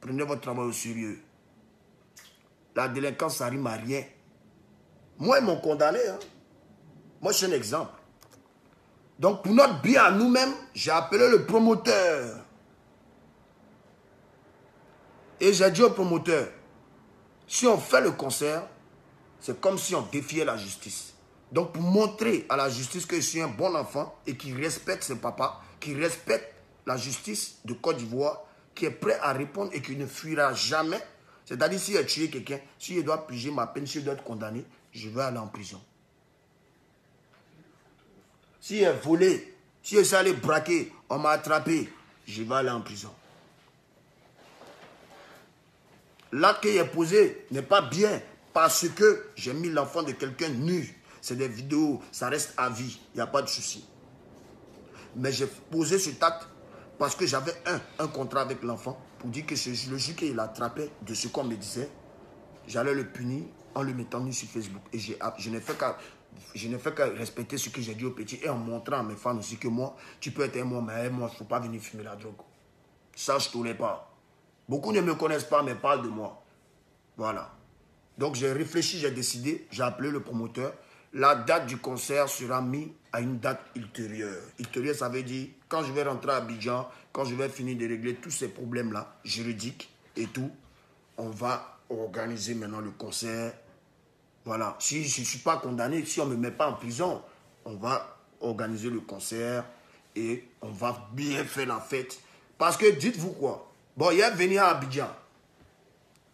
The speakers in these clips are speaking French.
Prenez votre travail au sérieux. La délinquance, ça rime à rien. Moi, ils m'ont condamné. Hein. Moi, je suis un exemple. Donc, pour notre bien à nous-mêmes, j'ai appelé le promoteur. Et j'ai dit au promoteur, si on fait le concert, c'est comme si on défiait la justice. Donc, pour montrer à la justice que je suis un bon enfant et qui respecte ses papas, qui respecte la justice de Côte d'Ivoire, qui est prêt à répondre et qui ne fuira jamais. C'est-à-dire, s'il a tué quelqu'un, s'il doit piger ma peine, s'il doit être condamné, je vais aller en prison. S'il est volé, s'il est allé braquer, on m'a attrapé, je vais aller en prison. L'acte qui est posé n'est pas bien parce que j'ai mis l'enfant de quelqu'un nu. C'est des vidéos, ça reste à vie, il n'y a pas de souci. Mais j'ai posé cet acte parce que j'avais un contrat avec l'enfant pour dire que le jour qu'il attrapait de ce qu'on me disait, j'allais le punir en le mettant nu sur Facebook. Et je n'ai fait qu'à respecter ce que j'ai dit au petit et en montrant à mes fans aussi que moi, tu peux être moi, mais moi, il ne faut pas venir fumer la drogue. Ça, je ne tournais pas. Beaucoup ne me connaissent pas, mais parlent de moi. Voilà. Donc, j'ai réfléchi, j'ai décidé, j'ai appelé le promoteur. La date du concert sera mise à une date ultérieure. Ultérieure, ça veut dire, quand je vais rentrer à Abidjan, quand je vais finir de régler tous ces problèmes-là, juridiques et tout, on va organiser maintenant le concert. Voilà. Si je ne suis pas condamné, si on ne me met pas en prison, on va organiser le concert et on va bien faire la fête. Parce que, dites-vous quoi? Bon, il est venu à Abidjan.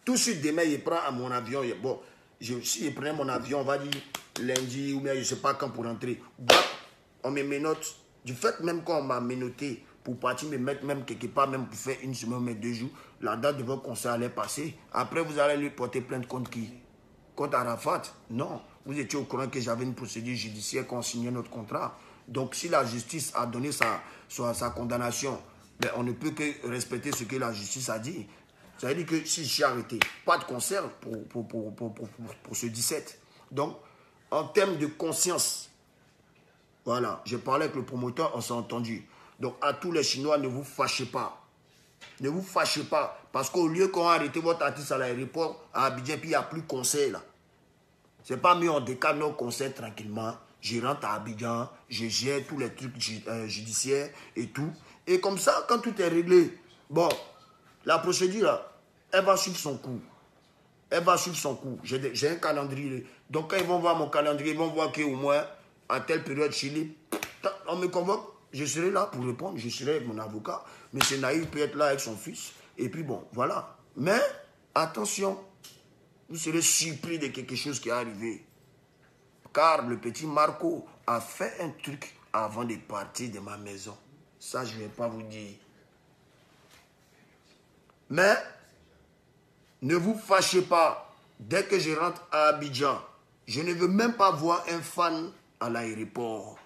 Tout de suite, demain, il prend à mon avion. Bon, si il prend mon avion, on va dire lundi ou bien je ne sais pas quand pour rentrer. On me menote. Du fait même qu'on m'a menotté pour partir me mettre même quelque part, même pour faire une semaine, mais 2 jours, la date de votre concert allait passer. Après, vous allez lui porter plainte contre qui? Contre Arafat? Non. Vous étiez au courant que j'avais une procédure judiciaire quand on signait notre contrat. Donc, si la justice a donné sa condamnation, ben, on ne peut que respecter ce que la justice a dit. Ça veut dire que si je suis arrêté, pas de concert pour ce 17. Donc, en termes de conscience, voilà, j'ai parlé avec le promoteur, on s'est entendu. Donc, à tous les Chinois, ne vous fâchez pas. Ne vous fâchez pas. Parce qu'au lieu qu'on a arrêté votre artiste à l'aéroport, à Abidjan, puis il n'y a plus de concert là. C'est pas mieux, on décale nos concerts tranquillement. Je rentre à Abidjan, je gère tous les trucs judiciaires et tout. Et comme ça, quand tout est réglé, bon, la procédure, là, elle va suivre son cours. Elle va suivre son cours. J'ai un calendrier. Donc, quand ils vont voir mon calendrier, ils vont voir qu'au moins, à telle période, Chili, on me convoque. Je serai là pour répondre. Je serai avec mon avocat. M. Naïf peut être là avec son fils. Et puis, bon, voilà. Mais, attention, vous serez surpris de quelque chose qui est arrivé. Car le petit Marco a fait un truc avant de partir de ma maison. Ça, je ne vais pas vous dire. Mais, ne vous fâchez pas. Dès que je rentre à Abidjan, je ne veux même pas voir un fan à l'aéroport.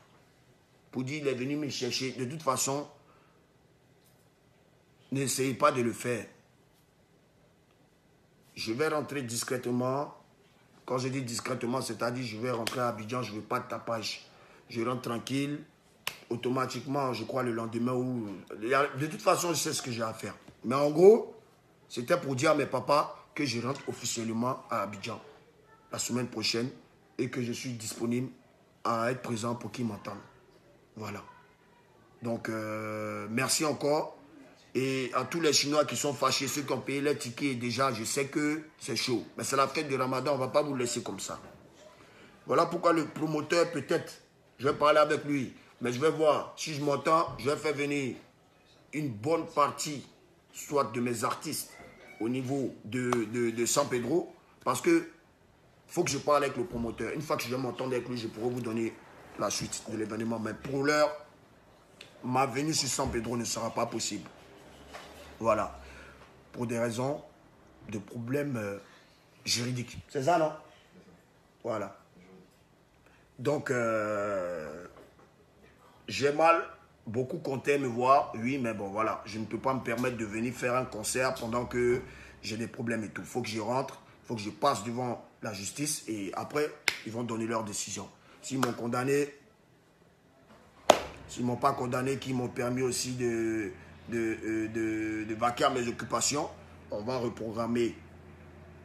Pour dire qu'il est venu me chercher. De toute façon, n'essayez pas de le faire. Je vais rentrer discrètement. Quand je dis discrètement, c'est-à-dire je vais rentrer à Abidjan, je ne veux pas de tapage. Je rentre tranquille. Automatiquement, je crois le lendemain ou... De toute façon, je sais ce que j'ai à faire. Mais en gros, c'était pour dire à mes papas que je rentre officiellement à Abidjan la semaine prochaine et que je suis disponible à être présent pour qu'ils m'entendent. Voilà. Donc, merci encore. Et à tous les Chinois qui sont fâchés, ceux qui ont payé les tickets déjà, je sais que c'est chaud. Mais c'est la fête de Ramadan, on ne va pas vous laisser comme ça. Voilà pourquoi le promoteur, peut-être, je vais parler avec lui. Mais je vais voir, si je m'entends, je vais faire venir une bonne partie, soit de mes artistes, au niveau de San Pedro. Parce que il faut que je parle avec le promoteur. Une fois que je vais m'entendre avec lui, je pourrai vous donner la suite de l'événement. Mais pour l'heure, ma venue sur San Pedro ne sera pas possible. Voilà. Pour des raisons de problèmes juridiques. C'est ça, non? Voilà. Donc, j'ai mal. Beaucoup comptaient me voir. Oui, mais bon, voilà. Je ne peux pas me permettre de venir faire un concert pendant que j'ai des problèmes et tout. Il faut que j'y rentre. Il faut que je passe devant la justice. Et après, ils vont donner leur décision. S'ils m'ont condamné, s'ils ne m'ont pas condamné, qu'ils m'ont permis aussi de vaquer à mes occupations, on va reprogrammer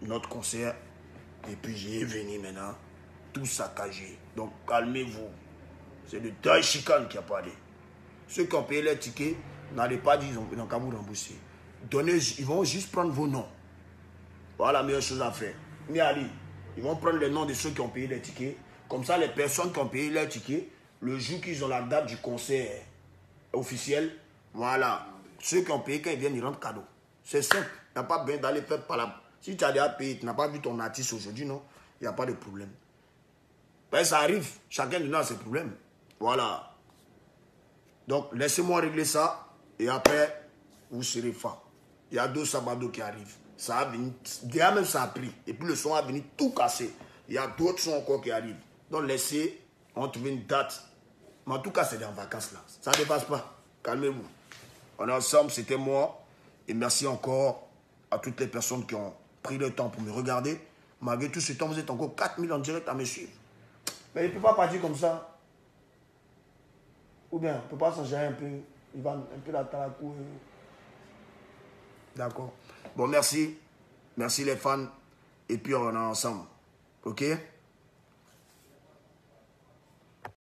notre concert. Et puis j'ai venu maintenant, tout saccagé. Donc calmez-vous. C'est le Taï Chican qui a parlé. Ceux qui ont payé les tickets, n'allez pas dire qu'ils n'ont qu'à vous rembourser. Donnez, ils vont juste prendre vos noms. Voilà la meilleure chose à faire. Mais allez, ils vont prendre les noms de ceux qui ont payé les tickets. Comme ça, les personnes qui ont payé les tickets, le jour qu'ils ont la date du concert officiel, voilà. Ceux qui ont payé, quand ils viennent, ils rentrent cadeau. C'est simple. Il n'y a pas besoin d'aller faire par là. Si tu as déjà payé, tu n'as pas vu ton artiste aujourd'hui, non, il n'y a pas de problème. Ben, ça arrive. Chacun de nous a ses problèmes. Voilà. Donc, laissez-moi régler ça. Et après, vous serez fin. Il y a 2 sabados qui arrivent. Ça a venu. Déjà même, ça a pris. Et puis, le son a venu tout casser. Il y a d'autres sons encore qui arrivent. Donc, laissez. On va trouver une date. Mais en tout cas, c'est des vacances là. Ça ne dépasse pas. Calmez-vous. On est ensemble. C'était moi. Et merci encore à toutes les personnes qui ont pris le temps pour me regarder. Malgré tout ce temps, vous êtes encore 4000 en direct à me suivre. Mais il ne peut pas partir comme ça. Ou bien, il ne peut pas s'en gérer un peu. Il va un peu la cour. D'accord. Bon, merci. Merci les fans. Et puis on est ensemble. OK?